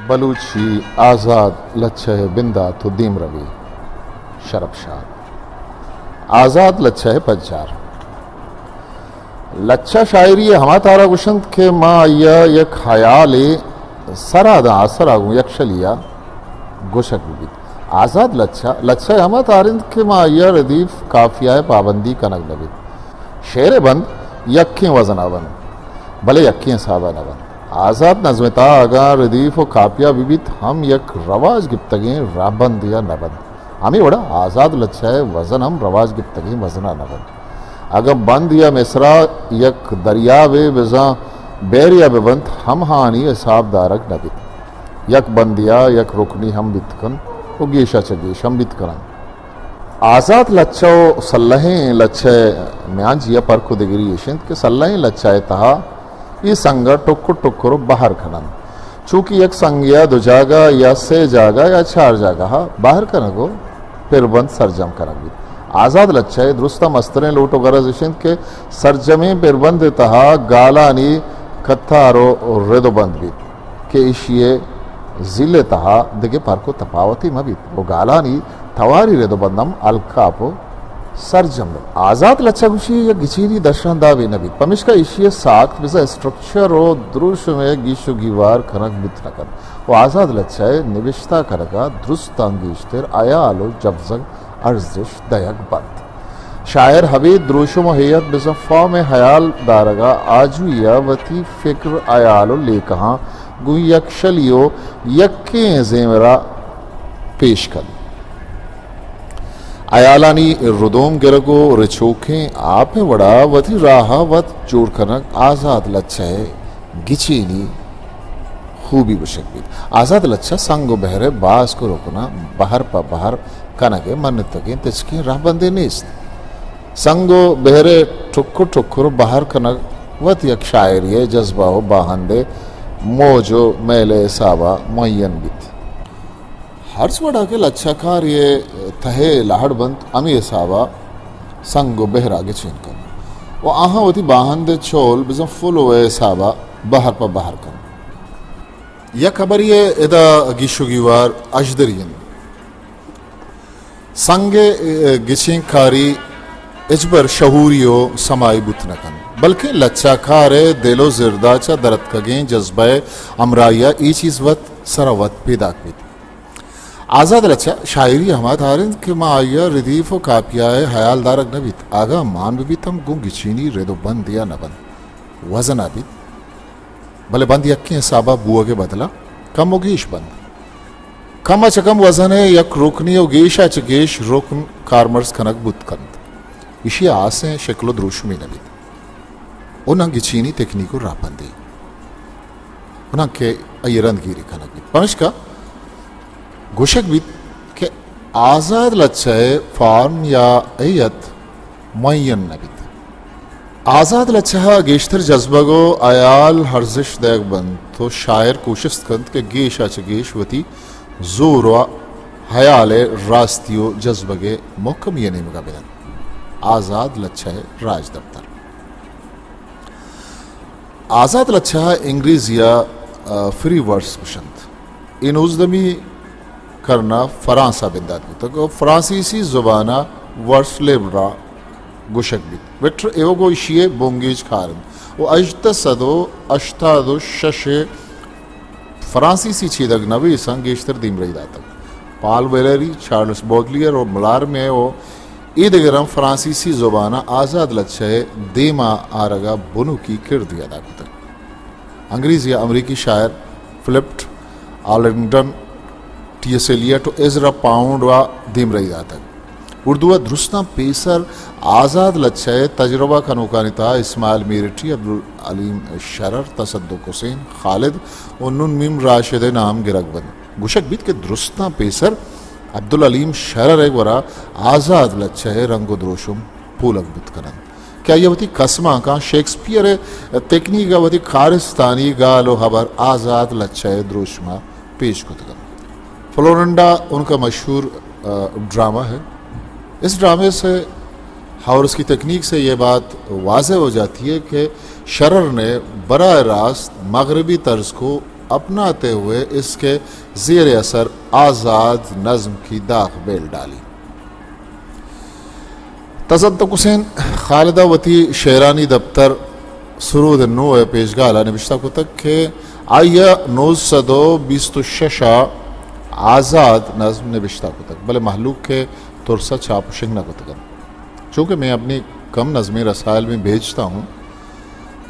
बलूची आज़ाद लच्छे बिंदा तो दीम रवि शरबशाद आज़ाद लच्छे पज्जार लच्छा शायरी हमा तारा गुशंत के माँ या यक हयाले सरादा असर आगू यक्षलिया गुशक भी आज़ाद लच्छा लच्छा हमा तारिंद के माँ या रदीफ काफिया पाबंदी कनक नबी शेर बंद यक्खें वजना बन भले यक्खें सादा न बन आज़ाद नज़मता आगा रदीफ व कापिया बिबित हम यक रवाज गिप्तगे राबंद या नबंद हमें बड़ा आज़ाद लच्छा है वज़न हम रवाज गिप्तगे वजना नबंद अगर बंद या मिसरा यक दरिया वे वज़ा बैर या बेबंद हम हानी हिसाब दारक नबित यक बंदिया यक रुकनी हम बितकन वो गेशा चगेश हम बितकन आज़ाद लच्छो सल्लहें लच्छे म्यान जिया पर को दिगरी यशिंद के सल्लहें लच्छाए तहा ये संगा टुक्कुर टुक्कुर बाहर खनन चूंकि एक संज्ञा दो जागा या से जागा या चार जागा बाहर कनगो फिर बंद सरजम कनगी आज़ाद लच्छाए दुरुस्ता मस्तरें लोटो गरज यशिंद के सरजमे फिर बंद तहा गालानी कत्थारो रेदो बंद भी के इशिये जिले तहा दिगे पर को तपावती मबित वो गालानी तवारी रेदो बंदम अलकापो सरजम आज़ाद लच्छा गुशी या गिचीनी दर्शन दावे नबी पमिश्का इशिये साख्त बिजा स्ट्रक्चर रो द्रुश में गिशु गिवार खनक बितनकन वो आज़ाद लच्छा निविश्ता करगा दुरुस्त अंगीश्तर आया आलो जबजग अर्जिश दयक बंद शायर हवे द्रुशो मुहैयत बिजा फॉर्म हयाल दारगा आजू या वती फिक्र आयालो ले कहा गु यक्षलियो यक्के जेमरा पेश कर अयालानी रुदोम गिरगो रिचोखें आप में बड़ा वती राहा वत जोड़ कनक आज़ाद लच्छा है गिचीनी खूबी बुशक आज़ाद लच्छा संगो बहरे बास को रोकना बाहर पा बाहर कनके मन तके तिचके राह बंदे नेस्त संगो बहरे ठुक्कुर ठुक्कुर बाहर कनक वत यक शायरी जज्बा हो बाहंदे मोजो मेले साबा मुयन बित हर्ष बड़ा के लच्छाकार ये तहे लाहड़ बंद अमी साबा संगो बहरा के चीन कर वो आहा वती बाहंदे चोल बिजम फुल हुए साबा बाहर पर बाहर कर यह खबर ये इदा गिशुगिवार अजदरियन संगे गिचिंग कारी इजबर शहूरियो समाई बुतनकन बल्कि लच्छाकार दिलो जिरदाचा दरद कगें जज्बा अमराया ई चीज़ वत सरावत पैदा की आज़ाद लच्छा शायरी हमाद हारिंद के माया रदीफ व कापिया हयालदारक नबित आगा मान बिबित हम गुंग चीनी रेदो बंद या न बंद वजन आबित भले बंद यक्के साबा बुआ के बदला कम हो गेश बंद कम अचकम वजन है यक रुकनी हो गेशा चगेश रुकन कारमर्स खनक बुतकंद इशी आसें शक्लो द्रुशमी नबित उन्हें गिचीनी तकनीको रापंदी उन्हें के अयरंदगिरी खनक बित पमिश्का गुशक बित के आज़ाद लच्छा फार्म या अयत मुयन नबित आज़ाद लच्छा गेशतर जज्बगो आयाल हर्जिश दैग बंद तो शायर कोशिश कंद के गेशा चगेश वती जोर हयाले रास्तियो जज्बगे मोकम ये नहीं मुकाबिलन आज़ाद लच्छा राज दफ्तर आज़ाद लच्छा इंग्रेजिया फ्री वर्ड्स कुशंत इन उजदमी करना फरांसा बिंदात तो फ्रांसीसी जुबाना वर्ड्स लेब्रा गुशक भी विक्टर एवगो इशिये बोंगेज खारन वो अजत सदो अश्तादो शशे फ्रांसीसी छेदक नवी संगेश्तर दीम रही दातक पाल वेलेरी चार्ल्स बॉडलियर और मलार में वो ईदगरम फ्रांसीसी जुबाना आज़ाद लच्छा देमा आरगा बुनु की किरदी अदा करता अंग्रेज़ी या अमरीकी शायर Philip Arlington T S. Eliot Ezra Pound व दीम रही जाता उर्दू दुरुस्ता पेसर आज़ाद लच्छा तजर्बा खनोकानिता इस्माइल मेरिटी अब्दुल अलीम शरर तसद्दुक हुसैन खालिद और नुन मिम राशिद नाम गिरक बन गुशक बीत के दुरुस्ता पेसर अब्दुल अलीम शरर एक वरा आज़ाद लच्छा रंगो द्रोशुम पूलक बित करन क्या यह वती कसमा का शेक्सपियर तकनीक वती खारिस्तानी गालो खबर आज़ाद लच्छा द्रोशमा पेश कुतगन फ्लोरिंडा उनका मशहूर ड्रामा है इस ड्रामे से और उसकी तकनीक से ये बात वाज़ेह हो जाती है कि शरर ने बराह रास्त मगरबी तर्ज को अपनाते हुए इसके ज़ेर असर आज़ाद नज़्म की दाग बेल डाली। तसद्दुक़ हुसैन खालिदा वती शेरानी दफ्तर सुरूद नो पेशगाला नविश्ता को तक के आया 926 आज़ाद नज़्म नविश्ता को तक भले महलूक के तुरसा छाप शिंगना को तक। चूँकि मैं अपनी कम नज़में रसायल में भेजता हूँ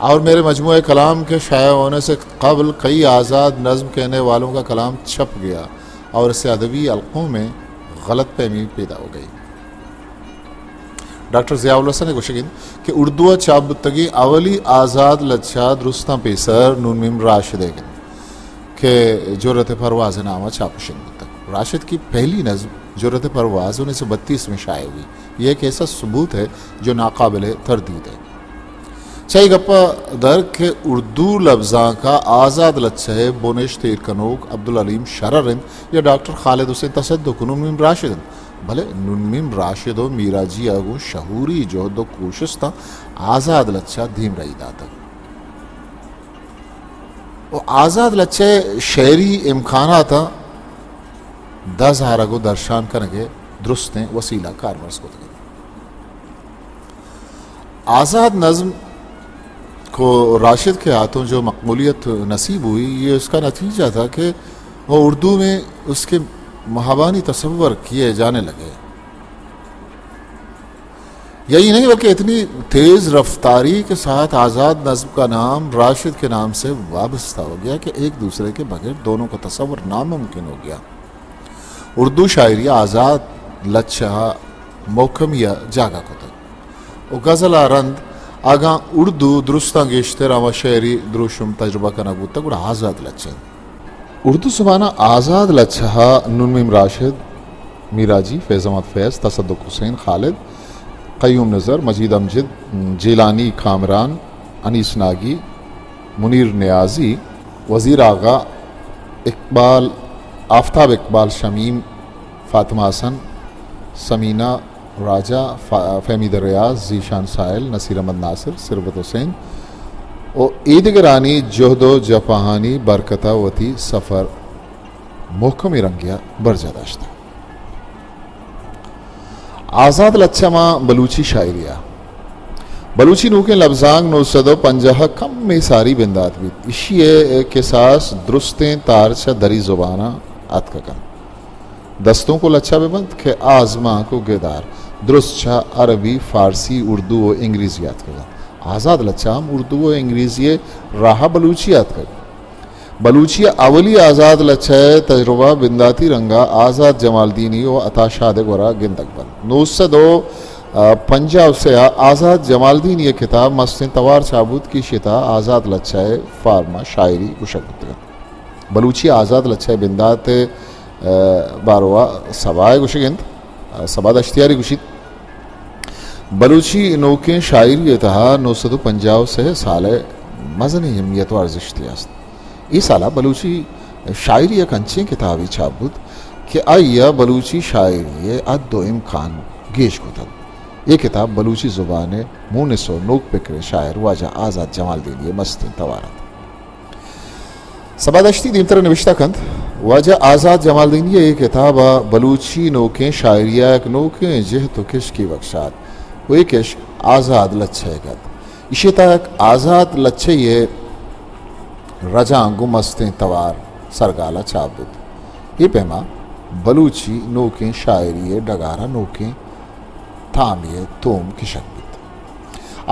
और मेरे मजमूए कलाम के शाया होने से कबल कई आज़ाद नज़्म कहने वालों का कलाम छप गया और इससे अदबी हल्कों में गलत फहमी पैदा हो गई। डॉक्टर ज़ियाउल हसन ने कोशिश कि उर्दू चाबुतगी अवली आज़ाद लच्छा दुरुस्ता पेसर नून मीम राशिद के जुर्रत परवाज़ नामा छापुशिन तक राशिद की पहली नज़्म जुर्रत परवाज़ 1932 में शाये हुई। यह एक ऐसा सबूत है जो नाकाबिल तरदीद है। चाहे गप्पा दर के उर्दू लफ्ज़ा का आज़ाद लच्छे बोनेश तीर कनोक अब्दुल अलीम शररिंद या डॉक्टर खालिद हुसैन तसद्दुक़ नून मीम राशिद भले नुनमीम राशिदो मीराजी आगो शहूरी जोहदो कोशिश था आज़ाद लच्छा धीम रही दाता वो आज़ाद लच्छे शहरी इम्खाना था 10,000 अगो दर्शान करके दुरुस्त वसीला कारमर्स को आज़ाद नज़्म को राशिद के हाथों जो मकबूलियत नसीब हुई ये उसका नतीजा था कि वो उर्दू में उसके महाबानी तसव्वुर किए जाने लगे। यही नहीं बल्कि इतनी तेज़ रफ्तारी के साथ आज़ाद नज़्म का नाम राशिद के नाम से वाबस्ता हो गया कि एक दूसरे के बगैर दोनों का तसव्वुर नामुमकिन हो गया। उर्दू शायरी आज़ाद लच्छा मौकमिया जागा को तक वो गज़ल रंद आगा उर्दू दुरुस्ता गेश्तर आवा शायरी दुरुशुम तजुर्बा का नबूत तक आज़ाद लच्छे उर्दू ज़बाना आज़ाद लच्छा नून मीम राशिद मीराजी फैज़ अहमद फैज़ तसद्दुक़ हुसैन खालिद क़य्यूम नज़र मजीद अमजद जेलानी कामरान अनीस नागी मुनीर नियाज़ी वज़ीर आगा इकबाल आफ्ताब इकबाल शमीम फ़ातिमा हसन समीना राजा फ़हमीद रियाज़ ज़ीशान साहिल नसीर अहमद नासिर सिरबत हुसैन और ईदगरानी जोहदो जपाहानी बरकता वती सफ़र मोहकम रंगिया बरजादाश्ता आज़ाद लच्छमा बलूची शायरिया बलूची नू के लफ्जांग 950 कम में सारी बिंदात भी इशिए के सास दुरुस्तें तारशा दरी ज़ुबाना अतकन दस्तों को लच्छा बेबंद के आज़मा को गेदार दुरुस्त अरबी फ़ारसी उर्दू और अंग्रेज़ी अतकन आज़ाद लच्छाम उर्दू व अंग्रेज़ी राह बलूचियात कर बलूचिया अवली आज़ाद लच्छा तजुर्बा बिंदाती रंगा आज़ाद जमालदीनी व अताशाद गोरा गिंदकबल 902 पंजाब से आज़ाद जमालदीन ये किताब मस्तिन तवार चाबूत की शिता आज़ाद लच्छा फार्मा शायरी गुशक बलूची आज़ाद लच्छा बिंदात बारवा सबाए गुशगिंद सबाद अश्तियारी गुशित बलूची नौकें शायरी तहा 950 से साल मजन हमियत व अर्जिश्तियास्त इस साल बलूची शायरी एक अंचे किताबी छाबुत कि आइया बलूची शायरी अदो इमखान गेश को था ये किताब बलूची ज़ुबान मुनिसो नोक पिक्र शायर वाजा आज़ाद जमालदीन ये मस्ती तवारत सबादश्ती दीमतर नविश्ता कंद वाजा आज़ाद जमालदीन ये किताब बलूची नौकें शायरिया एक नौकें जह तो किश की बख्शात वो एक आज़ाद लच्छे गद इसी तक आज़ाद लच्छे ये रजांगु मस्तें तवार सरगाला चाबुत ये पैमा बलूची नोकें शायरी डगारा नोकें थामिए तोम की शक्बित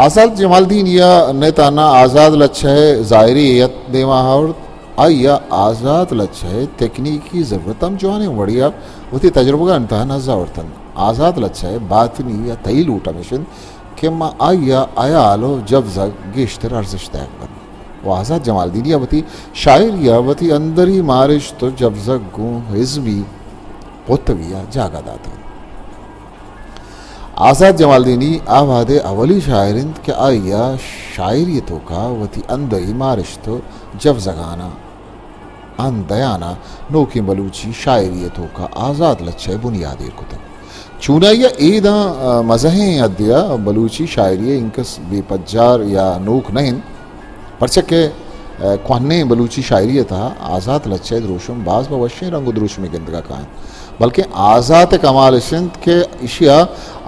आज़ाद जमालदीन या नेताना आज़ाद लच्छे ज़ाहिरी यत देवाहर आइया आज़ाद लच्छे तकनीकी ज़रूरत हम जो आने बढ़िया उती तजुर्बा का इंतहा नज़ावरतन आज़ाद लच्छे बातनी या तई लूटा मिशन के माँ आइया आया आलो जब जग गेश्तर अर्जिश तैक बन वो आज़ाद जमालदीन या वती शायर या वती अंदरी मारिश तो जब जग गूँ हिज़बी पोतविया जागा दाता आज़ाद जमालदीनी आवादे अवली शायरिंद के आइया शायरियतों का वती अंदरी मारिश तो जब जगाना अंदयाना नोकी बलूची शायरियतों का आज़ाद लच्छे बुनियादी कुतब चूना या ईदा मज़हें अद्या बलूची शायरी इनकस बेपज्जार या नोक नहीं परचक के कोहने बलूची शायरी था आज़ाद लच्छे द्रोशम बाज बवशे रंग द्रोश में गिंदगा कान बल्कि आज़ाद कमाल सिंध के इशिया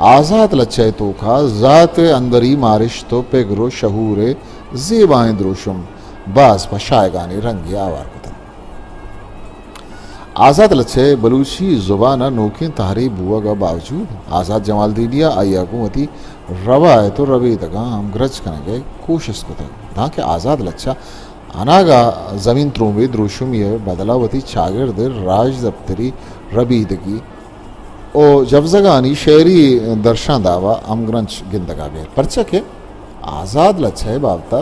आज़ाद लच्छे तो खा ज़ात अंदरी मारिश तो पे ग्रो शहूर ज़ेबाएं द्रोशम बाज पशायगानी रंगी आवार कुतन आज़ाद लच्छे बलूची ज़ुबाना नोकिन तहरी बुआ का बावजूद आज़ाद जमाल दीनिया आया कुमती रवा है तो रवि तक हम ग्रज करेंगे कोशिश को तक धा के आज़ाद लच्छा अनागा ज़मीन त्रोंबे द्रोशुम ये बदलावती शागिर्द राज दफ्तरी रबीदगी ओ जबजगानी शेरी दर्शन दावा अमग्रंच गिंदगा गए परचा के आज़ाद लच्छे बावता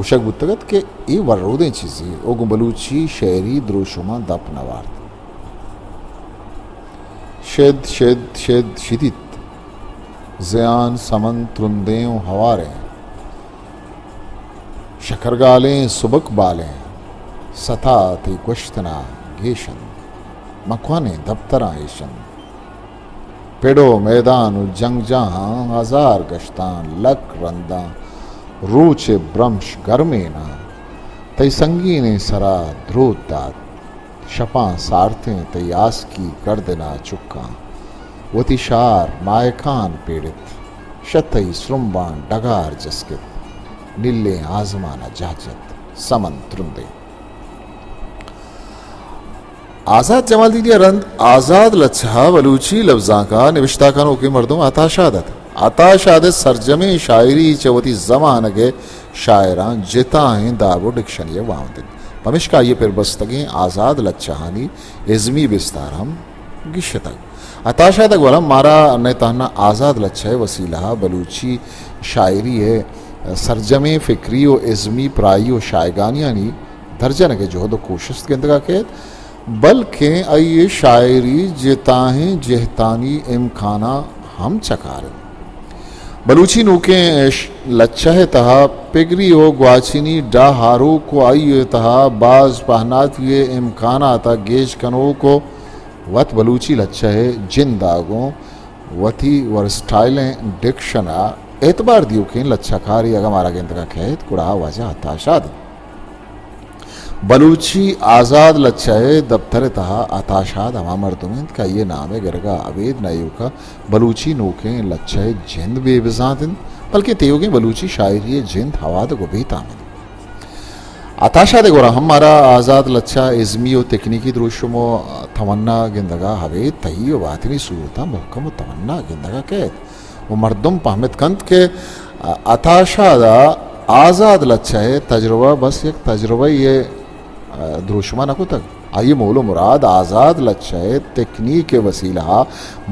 उशक बुतगत के ये वर्रोदें चीज़ी ओ बलूची शेरी द्रोशुमा दप नवार शेद शेद शेद शिदित ज़यान समन त्रुंदें हवारें शकरगालें सुबक बालें सता ती कुश्तना गेशन मकवाने दफ्तरा ऐशन पेड़ो मैदान जंग जहां हजार गश्तान लक रंदा रूचे ब्रह्मश गर्मेना तई संगीने सरा ध्रोत दात शपा सारतें तई आस की कर देना चुक्का वतिशार मायकान पीड़ित शतई श्रुम्बान डगार जस्कित नीले आजमाना जाजत समन त्रुंदे आज़ाद जमाल दीनिया रंद आज़ाद लच्छा बलूची लफ्जा का निविश्ता कानों के मर्दों आताशादत सरजमे शायरी चवती जमान के शायरान जिता हैं दाबो डिक्शनिया वामदिन पमिश्का ये फिर बस्तगें आज़ाद लच्छानी इज़मी बिस्तार हम गिशतक अताशा तक वाला मारा नेताना आज़ाद लच्छा वसीला बलूची शायरी है सरजमे फ़िक्री व इज़मी प्राई व शायगानियानी दर्जन के जोहद कोशिश के अंदर के बल्कि ये शायरी जिताहें जहतानी इमखाना हम चकार बलूची नूके लच्छा है तहा पिगरी व ग्वाचिनी डा हारो को आई तहा बाज पहनात ये इमखाना था गेज कनो को वत बलूची लच्छा है जिन दागों वती वर स्टाइलें डिक्शना एतबार दियो के लच्छा कारी अगर मारा गेंद का खेत कुड़ा वजह अताशाद बलूची आज़ाद लच्छा है दफ्तर तहा अताशाद हमा मर्दुमिंद का ये नाम है गिरगा अवेद नयू का बलूची नोके लच्छा है जिंद बेबिजादिन बल्कि तेयोगे बलूची शायरी जिंद हवाद को भी तामिन आताशा दे गोरा हमारा आज़ाद लच्छा इज़मी और तकनीकी द्रोशमो तमन्ना गिंदगा हवे तही वातनी सूरता मुहकम तमन्ना गिंदगा कैद वो मर्दम पहमद कंद के आताशा दा आज़ाद लच्छा है तजुर्बा बस एक तजुर्बा ये द्रोशमा नको तक आइए मौलो मुराद आज़ाद लच्छा है तकनीक के वसीला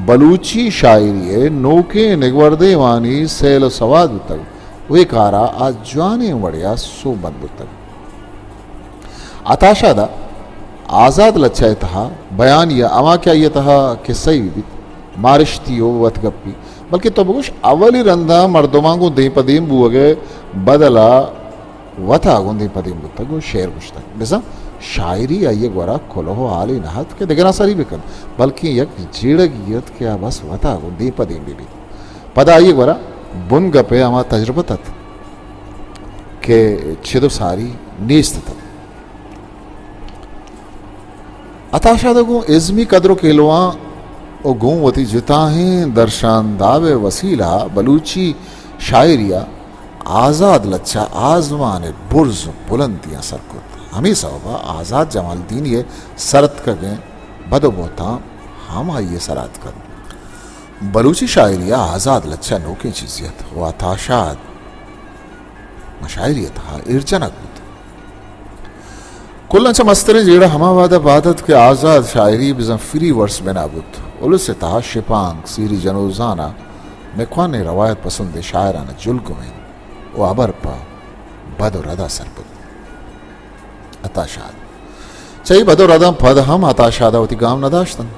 बलूची शायरी है नोके निगवर्दे वानी सेल सवाद तक वे कारा आज जाने बढ़िया सो बद तक आताशा दा आज़ाद लच्छा तहा बयान या अमा क्या ये तहा कि सही भी मारिश्तियो वत गप्पी बल्कि तो बकुश अवली रंधा मर्दों को दे पदीम बुगे बदला वथा गो दे पदीम बुतगो शेर कुछ तक बिसा शायरी आइए गोरा खोलो आली नहत के दिगना सारी बिकन बल्कि यक जीड़गियत क्या बस वथा गो दे पदीम भी पदा आइए गोरा बुन गपे अमा तजुर्बा तत के छिदो सारी नीस्त तक अताशा दगो इज़मी कदरो केलवा ओ गोवती जिताहें दर्शान दावे वसीला बलूची शायरिया आज़ाद लच्छा आज़मान बुर्ज बुलंदियाँ सरकुत हमें सबा आज़ाद जमाल दीन ये सरत कगें बदो बोता हम आइए सरात कर बलूची शायरिया आज़ाद लच्छा नोके चीज़ियत व अताशाद मशायरियत हा इर्जनक कुल्लंचा मस्तरे जेड़ा हमावादा बादत के आज़ाद शायरी बिज़म फ्री वर्स बनाबुत उलसे तहा शिपांग सीरी जनोजाना मेख्वाने रवायत पसंद शायराना जुल्कुमें ओ अबर पा बदो रदा सरपुत अताशाद चाहिए बदो रदा पद हम अताशादावती गाम नदाश्तन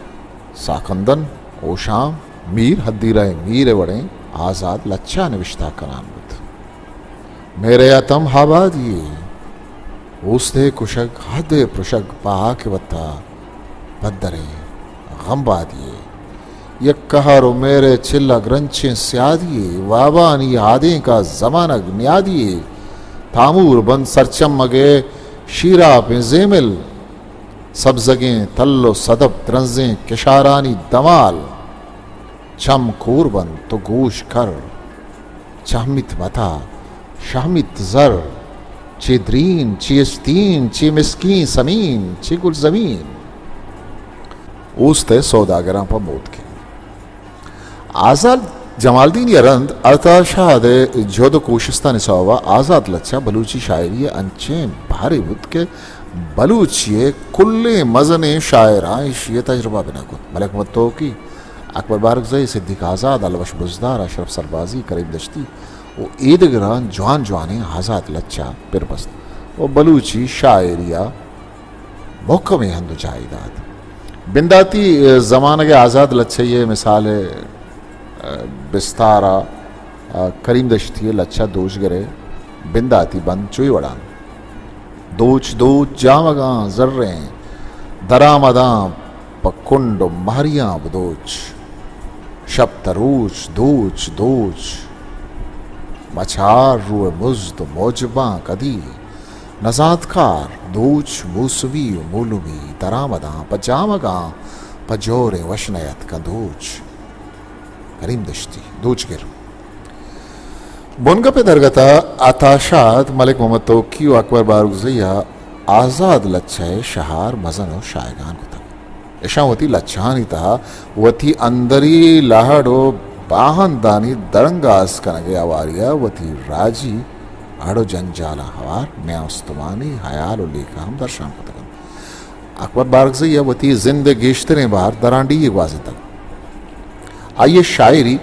साकंदन ओशाम मीर हद्दीराए मीर वड़े आज़ाद लच्छा निविश्ता करान बुत मेरे अतम हाबादिये ऊस्ते कुशक हदे पुशक पहा के वत्ता बदरे गम्बा दिए यक कहारो मेरे चिल्ला ग्रंचे स्यादिए वाबानी आदे का जमाना न्यादिए थामूर बंद सरचम मगे शीरा पे जेमिल सब्जगें तल्लो सदब द्रंजें किशारानी दमाल चम खूरबंद तो गोश कर चहमित मता शामित जर चे द्रीन चे स्तीन चे मिस्कीन समीन चे गुल जमीन ऊसते सौदागरां पर मौत के आजाद जमालदीन यरंद अरताशाद जोद कोशिस्ता निसावा आजाद लच्छा बलूची शायरी अंचे भारी बुत के बलूचिए कुल्ले मजने शायराइश ये तजर्बा बिना को मलक मत्तो की अकबर बारकज़ई सिद्दीक आज़ाद अलवश बुजदार अशरफ सरबाजी करीम दश्ती वो ईदगरान जवान जवाने आज़ाद लच्छा पिरबस्त वो बलूची शायरिया मोहकम हंदो जायदाद बिंदाती ज़माना के आज़ाद लच्छे ये मिसाल है बिस्तारा करीम दश्ती लच्छा दोष गरे बिंदाती बंद चुई वड़ान दोच दोच जामगा जर्रे दरामदा पकुंड महरियां बदोच शब तरूच दोच दोच मछार रुए मुज्द मौजबा कदी नजादकार दोच मूसवी मूलुमी दरामदा पजामगा पजोरे वशनयत का दोच करीम दश्ती दोच गिर बुनगा पे दरगता आताशात मलिक मोहम्मद तोकी व अकबर बारुगज़ैया आज़ाद लच्छे शहार मजन और शायगान को तक यशावती लच्छानी था वती अंदरी लाहड़ो बाहन दानी दरंगास कनगे आवारिया वती राजी आड़ो जंजाला हवार मैं उस्तमानी हयाल लेखा हम दर्शान को तक अकबर बारुगज़ैया वती जिंदे गेश्तरे बार दरांडी वाजे तक आइए शायरी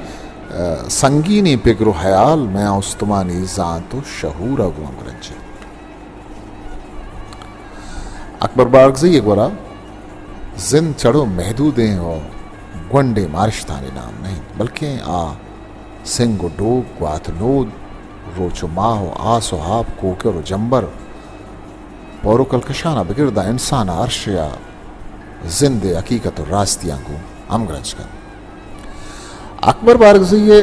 संगीनी पिगरो हयाल मैं उस्तमानी जातो शहूर अगुआ रंजे अकबर बारकज़ई एक बारा जिन चढ़ो महदूदें और गुंडे मारिशतानी नाम नहीं बल्कि आ सिंगो डोक वातलोद रोचो माहो आसो हाप कोकर जंबर पौरो कलकशाना बिगिरदा इंसान अर्शिया जिंदे हकीकत और रास्तियां को अमगरज कर अकबर बारकज़ई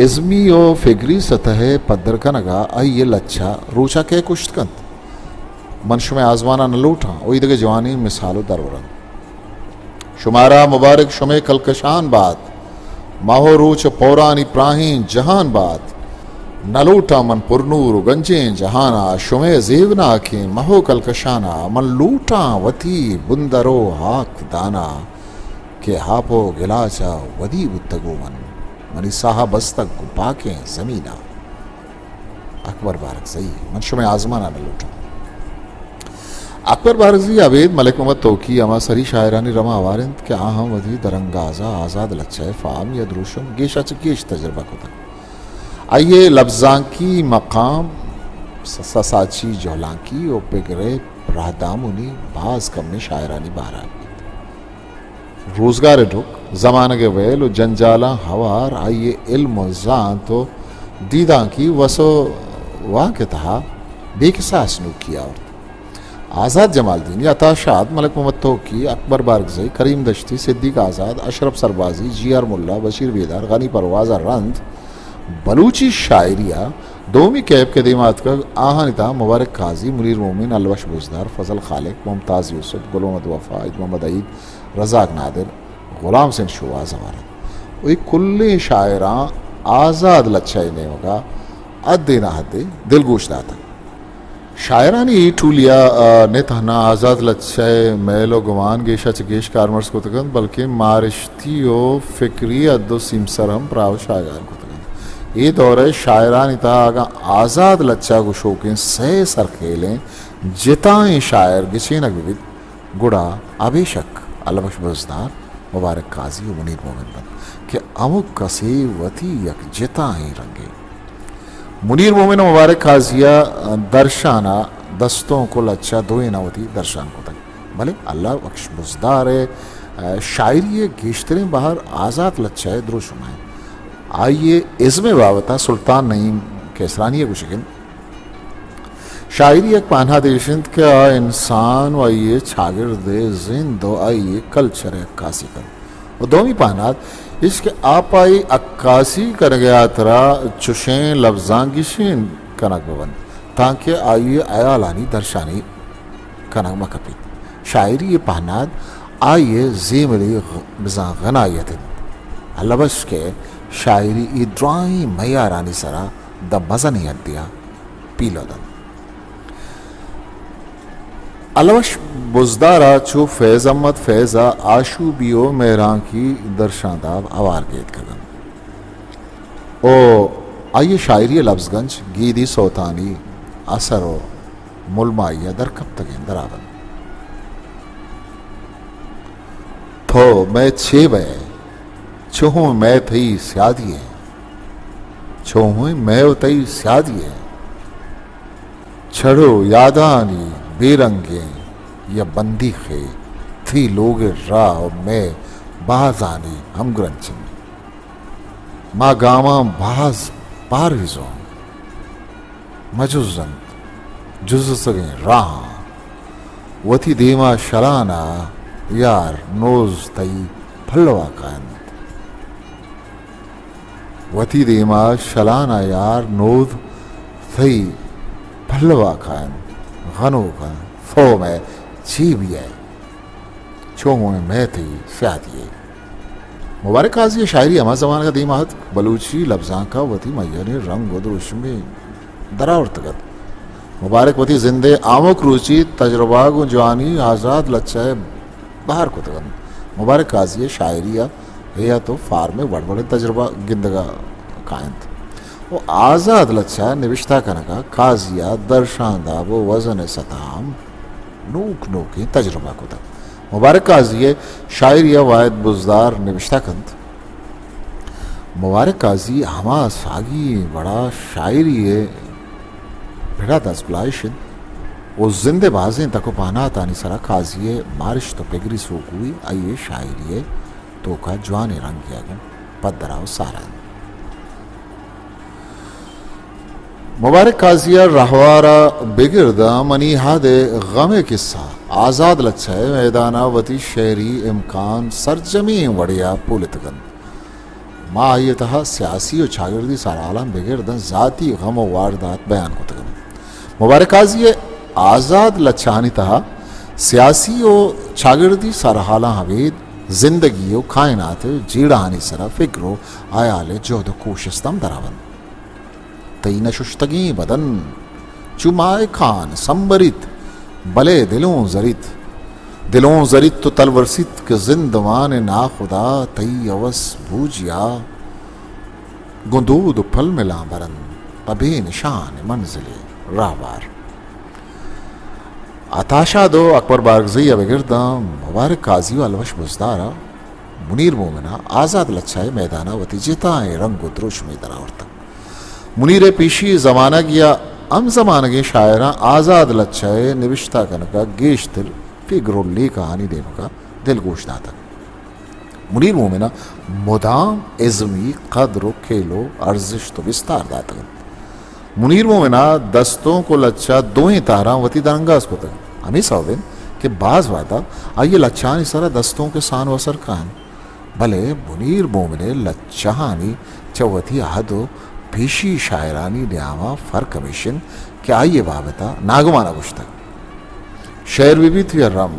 इज़मी और फिगरी सतह पद्दर कनगा आइए लच्छा रोचा के कुश्तकंत मनशु में आजमाना न लूटा वही दगे जवानी मिसालो दरवरन शुमारा मुबारक शुमे कलकशान बात माहो रोच पौरानी प्राहीन जहान बात न लूटा मन पुरनूर गंजे जहाना शुमे जेवना के महो कलकशाना मन लूटा वती बुंदरो हाक दाना के हापो गिलाचा वदी बुत्तगो मन मनी साहा बस्तक पाके जमीना अकबर बारकज़ई मनशु में आजमाना न लूटा अकबर बारकज़ई अवेद मलिक मोहम्मद तोकी अमा सरी शायरानी रमा आवारिंद के आहम वधी दरंगाजा आज़ाद लच्छे फाम या द्रुशम गेशा चकेश तजर्बा को तक आइए लफ्जां की मकाम ससाची जोलांकी ओ पिगरे राहदामुनी बाज कम में शायरानी बारा रोजगार ढुक जमाने के वेल जंजाला हवार आइए इल्म जान तो दीदा की वसो वाह के तहा बेकसास नु किया और आज़ाद जमालदीन अताशात मलिक मोहम्मद तोकी अकबर बारकज़ई करीम दश्ती सिद्दीक आज़ाद अशरफ सरबाजी जी आर मुल्ला बशीर बेदार गनी परवाज़ रंद बलूची शायरिया दोमी कैब के दिमात का आहानिता मुबारक काजी मुनीर मोमिन अलवश बुजदार फजल खालिक मुमताज़ यूसुफ गुल मोहम्मद वफ़ा ईद मोहम्मद ईद रज़ाक नादिर गुलाम सिंह शुवाज़ हमारा वही कुल्ले शायरा आज़ाद लच्छा ने होगा अद्दे ना हद्दे दिलगोश दाता शायरानी टूलिया ने तहना आज़ाद लच्छे मेलो गुमान गेशा चकेश कारमर्स को तकन बल्कि मारिश्ती ओ फिक्री अद्दो सिमसरम प्राव शायगान को तकन ये दौरे शायरानी ता आगा आज़ाद लच्छा को शौकें सह सरखेलें जिताएं शायर गिचे नगविद गुड़ा अबेशक अलवश बजदार मुबारक काजी मुनीर मोमिन बंद कि अमुक कसे वती यक जिताएं रंगे मुनीर मोमिन मुबारक काजिया दर्शाना दस्तों को लच्छा दोए ना होती दर्शान को तक भले अल्लाह बख्श बुजदार है शायरी गेश्तरें बाहर आज़ाद लच्छा है द्रोशुमा है आइए इज़्मे बावता सुल्तान नईम केसरानी गुशकिन शायरी एक पाना देशिंद के आ इंसान व आइए छागिर दे जिंदो आइए कल्चर अक्कासी कर वो दोमी पानात इसके आप आई अक्कासी कर गया तरा चुशें लफ्जां गिशें कनक बबन ताकि आइए अयालानी दर्शानी कनक मकपी शायरी पहनाद आइए जेमली बिजा गनायत अलबश के शायरी इद्राई मैयारानी सरा द मज़ा नहीं दिया पीलोदन अलवश बुजदारा चो फैज़ अहमद फैज़ा आशू बियो मेहरां की दर्शादाब आवार गेद कदम ओ आइए शायरी लफ्ज़गंज गीदी सोतानी असरो मुलमाइया दर कब तक दरावन थो मैं छे बे छोहू मैं थई स्यादिए छोहू मैं तई स्यादिए छड़ो यादानी बेरंगे या बंदी खे थी लोग राह मैं बाजानी हम ग्रंचन माँ गामा बाज पारिजो मजुजन जुज सगे राह वथी देमा शलाना यार नोज तई फलवा कांत वथी देमा शलाना यार नोज थई फलवा कांत गनो का फो में चीबिए छोहू मैं थी स्यादिए मुबारक काजी शायरी हमा जमान का दीमात बलूची लफ्ज़ां का वती मैयाने रंग वदरुश में दरावर्तगत मुबारक वती जिंदे आमोक रुचि तजर्बा गो जवानी आज़ाद लच्चा बाहर को तगन मुबारक काजी शायरिया या तो फार में बड़ बड़े तजर्बा गिंदगा कायंत वो आज़ाद लच्चा निविश्ता कनका काजिया दर्शांदा वो वजन सताम नूक नूकी तजर्बा को तक मुबारक काजी शायरिया वायद बुजदार निविश्ता कंत मुबारक काजी हमा सागी बड़ा शायरी भिड़ा दसबलाइशन वो जिंदे बाजें तको पाना तानी सरा काजी मारिश तो पेगरी सोकुई आइए शायरी तो का जवान रंग किया गया पदराव सारा मुबारक काजिया रहवारा बिगिरदा मनी हादे गमे किस्सा आज़ाद लच्छा मैदाना वती शहरी इम्कान सरजमी वड़िया पुलितगन माँ ये तहा सियासी और शागिर्दी सारालम बिगिरदन ज़ाती गम व वारदात बयान को तगन मुबारक काजिया आज़ाद लच्छानी तहा सियासी और शागिर्दी सारहाला हवेद जिंदगी और कायनात जीड़ानी सरा फिक्रो आयाले जोध कोशिस्तम दरावन तई नशुश्तगी बदन चुमाए खान संबरित भले दिलों जरित तो तलवरसित के जिंदवान ना खुदा तई अवस बूजिया गुंदूद फल मिला बरन पबे निशान मंजिले राहवार आताशा दो अकबर बारगजी अबगिरदा मुबारक काजी अलवश बुजदारा मुनीर मोमिना आज़ाद लच्छाए मैदाना वती जिताए रंग द्रोश में दरावर्तक मुनीर पेशी जमाना गया अम जमाना के शायरा आज़ाद लच्छाए निविश्ता कनका गेश दिल फिग्रोली कहानी देने का दिल गोश्त तक मुनीर मोमिना मुदाम इज़मी कद्र खेलो अर्जिश तो विस्तार दातक मुनीर मोमिना दस्तों को लच्छा दोएं तारा वती दरंगाज को तक हमें सौदिन कि बाज वादा आइए लच्छानी सारा दस्तों के सान वसर कान भले मुनीर मोमिने लच्छानी चवती आहदो पेशी शायरानी न्यामा फर कमीशन क्या आइए बाबता नागमाना गुश्तक शेर भी थी रम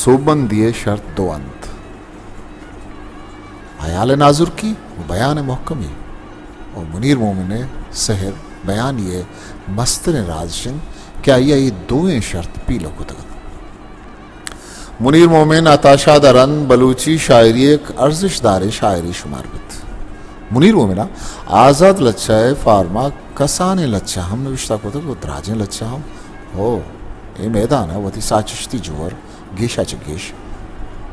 सोबन दिए शर्त दो अंत हयाल नाजुर की बयान मोहकमी और मुनीर मोमिने सहर बयान ये मस्तन राजशन क्या ये दोएं शर्त पी लो को तक मुनीर मोमिन अताशा दरन बलूची शायरी एक अर्जिशदार शायरी शुमार बित मुनीर मोमिना आज़ाद लच्छा फार्मा कसाने लच्छा हम विश्ता को तक द्राजे लच्छा हम हो ये मैदान है वती साचिश्ती जोर गेशा चगेश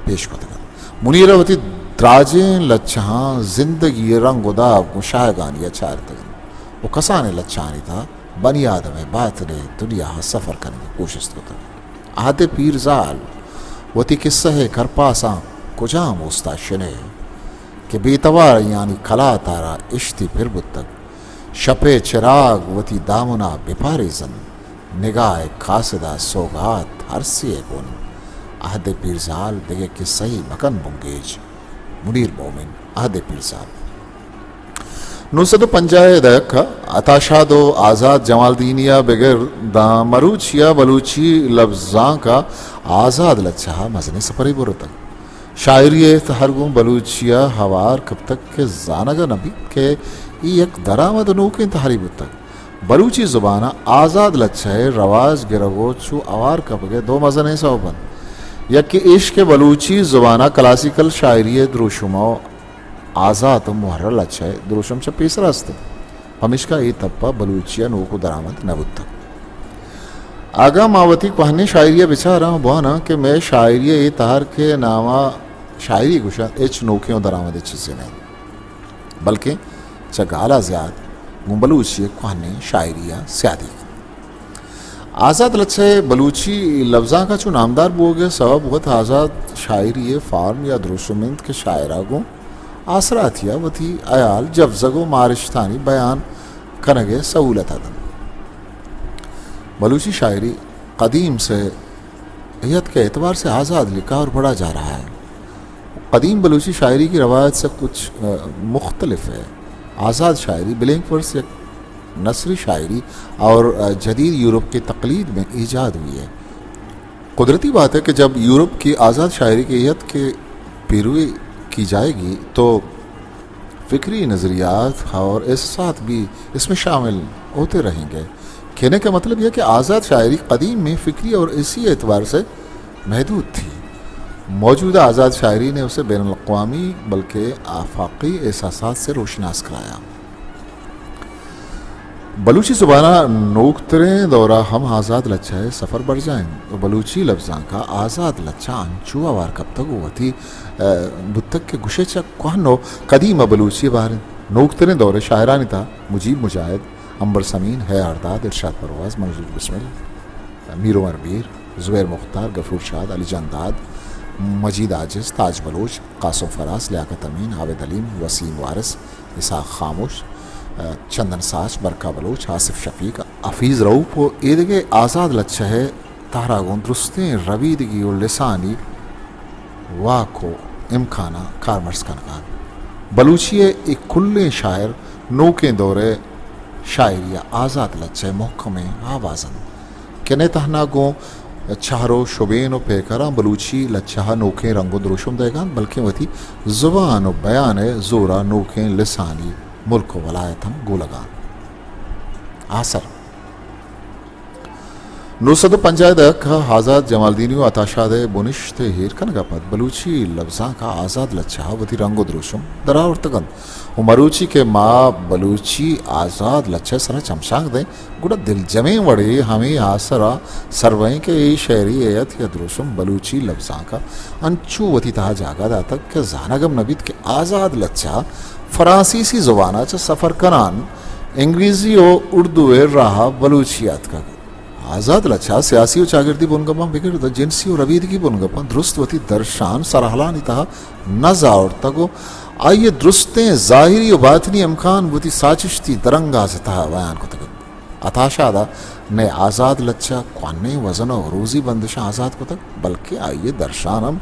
पेश को तक मुनीर वती द्राजे लच्छा जिंदगी रंग उदा मुशाहगानी चार तक वो कसाने लच्छा नहीं था बनी आदम बात ने दुनिया सफ़र करने की कोशिश को तक आधे पीर जाल वती किस्सा है कर पासा कुजा मोस्ता शने कि बेतवार यानी खला तारा इश्ती फिर बुतक शपे चिराग वती दामुना बिपारे जन निगाह खासदा सौगात हरसिए गुन आहदे पीरजाल देगे कि सही मकन बुंगेज मुनीर मोमिन आहदे पीरजाल नुसद पंजाय दक अताशादो आज़ाद जमालदीनिया बगैर दा मरूचिया बलूची लफ्ज़ा का आज़ाद लच्छा मजने सफरी बुरता शायरी तहरगु बलूचिया हवार कब तक के जानगा नबी के एक दरामद नूके तहरी बुतक बलूची ज़ुबाना आज़ाद लच्छा रवाज गिरगो चू आवार कब के दो मजने सोबन यक इश्क बलूची ज़ुबाना क्लासिकल शायरी द्रुशुमो आज़ाद मुहर्रल अच्छा है दुरुशम च पेसर असते हमिशका ये तप्पा बलूचिया नोको दरामद नबुत्ता आगा मावती कहने शायरिया बिचारा बोना कि मैं शायरिया ये तार के नामा शायरी गुशा एच नोकियों दरामद अच्छे से नहीं बल्कि चगाला ज़्याद बलूचिया कहने शायरिया स्यादी आज़ाद लच्छे बलूची लफ्ज़ा का चु नामदार बोल गया सबब बहुत आज़ाद शायरी फार्म या द्रुशमिंद के शायरा को आसरातिया वती अयाल जब जगो मारिशतानी बयान करगे सहूलत अदन बलूची शायरी कदीम से हियत के एतबार से आज़ाद लिखा और पढ़ा जा रहा है। कदीम बलूची शायरी की रवायत से कुछ मुख्तलिफ है। आज़ाद शायरी बिलिंगफोर्ड से नसरी शायरी और जदीद यूरोप की तकलीद में ईजाद हुई है। कुदरती बात है कि जब यूरोप की आज़ाद शायरी की हियत के पैरवी की जाएगी तो फ़िक्री नज़रियात और एहसास भी इसमें शामिल होते रहेंगे। कहने का मतलब यह कि आज़ाद शायरी कदीम में फ़िक्री और इसी एतबार से महदूद थी। मौजूदा आज़ाद शायरी ने उसे बैनुल अक़वामी बल्कि आफाकी एहसासात से रोशनास कराया। बलूची ज़ुबाना नोकतरे दौरा हम आज़ाद लच्छा सफ़र बढ़ जाएँ तो बलूची लफ्ज़ा का आज़ाद लच्छा अंचू आवार कब तक हुआ थी बुतक के गुशे चक कहनो कदीम बलूची बार नोकतरे दौरे शायरानी था मुजीब मुजाहिद अंबर समीन है अरदाद इरशाद परवाज़ मंजूर बिस्मिल मीर उमर मीर ज़ुबैर मुख्तार गफूर शाद अली जंदाद मजीद आजिज़ ताज बलोच कासम फराज लियाकत अमीन आवेद अलीम वसीम वारिस इसाक खामोश चंदन साच बरका बलोच आसिफ शफीक हफीज़ रऊफ एदगे आज़ाद लच्छा है तारागों दुरुस्ते रवीदगी और लिसानी वाको इमखाना कारमर्स कनकान बलूचिए एक खुले शायर नोके दौरे शायरिया आज़ाद लच्छा महकम आवाज़न कने तहना गो चारो शुबेन पेकरा बलूची लच्छा नोके रंगो द्रोशुम देगान बल्कि वती ज़ुबान व बयान ज़ोरा नोके लिसानी मुल्क वलायतम गोलगान आसर नुसद पंजायत आज़ाद जमालदीनी अताशाद बुनिश्त हीर कनगपत बलूची लफ्ज़ा का आज़ाद लच्छा वती रंगो द्रोशुम दरावर्तगन मरूची के माँ बलूची आज़ाद लच्छे सर चमशांग दें गुड़ा दिल जमे वड़े हमें आसरा सरवई के शहरी एयत या द्रोशुम बलूची लफ्ज़ा का अंचू वती तहा जागा दातक के जानगम नबीत के आज़ाद लच्छा फ़रांसीसी ज़ुबाना च सफ़र करान अंग्रेज़ी और उर्दू राह बलूचियात का आज़ाद लच्छा सियासी और चागिर्दी बुनगपा बिगड़ जिनसी और रवीदगी बुनगपा दुरुस्त वती दर्शान सरहला नितहा नज़ा और तगो आइए दुरुस्तें ज़ाहिरी और बातनी अमकान वती साजिश थी दरंगा से तहा बयान को तक अताशादा ने आज़ाद लच्छा क्वाने वज़न और रोज़ी बंदिशा आज़ाद को तक बल्कि आइए दर्शानम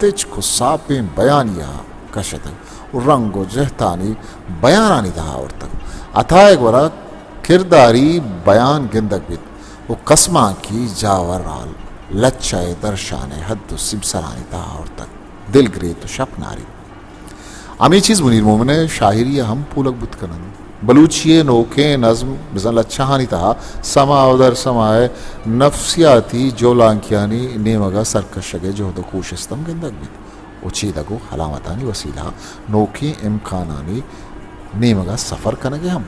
तेज को सापे बयानिया कशत रंगो जहतानी बयानानी तहा और तक अथा एक वरा किरदारी बयान गिंदक बित वो कस्मा की जावराल लच्छाए दर्शाने हद सिमसरानी तहा और तक दिल ग्रे तो शप नारी अमी चीज़ मुनीर मोमने शायरी हम पूलक बुत करन बलूचिए नोके नज़म बिज़न लच्छाहानी तहा समा उदर समाए नफ्सियाती जोलांकियानी नेमगा सरकशगे जो दो कोशिस्तम गिंदक बित उचीदगो हलामतानी वसीला नोके इम्कानानी नेमगा सफ़र कनगे हम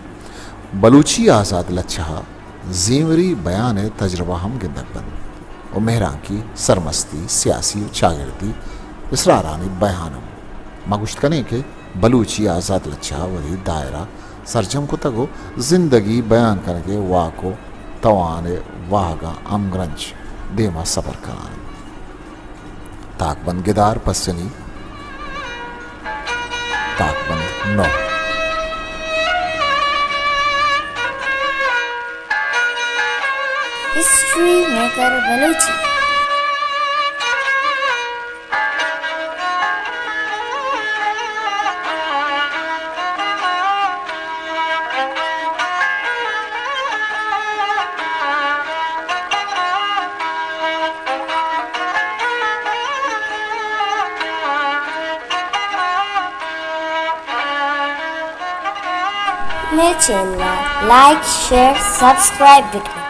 बलूची आज़ाद लच्छा ज़ीमरी बयान तजर्बा हम गिंदक बन और मेहरान की सरमस्ती सियासी चागिर्दी इसरारानी बयानम मगुश्त कने के बलूची आज़ाद लच्छा वही दायरा सरजम को तगो ज़िंदगी बयान करके वाको तवाने वागा अमग्रंज देमा सबर कराने ताकबंद गिदार पसनी ताकबंद नौ हिस्ट्री मेकर बलूची मेरे चैनल लाइक शेयर सब्सक्राइब बिटकरी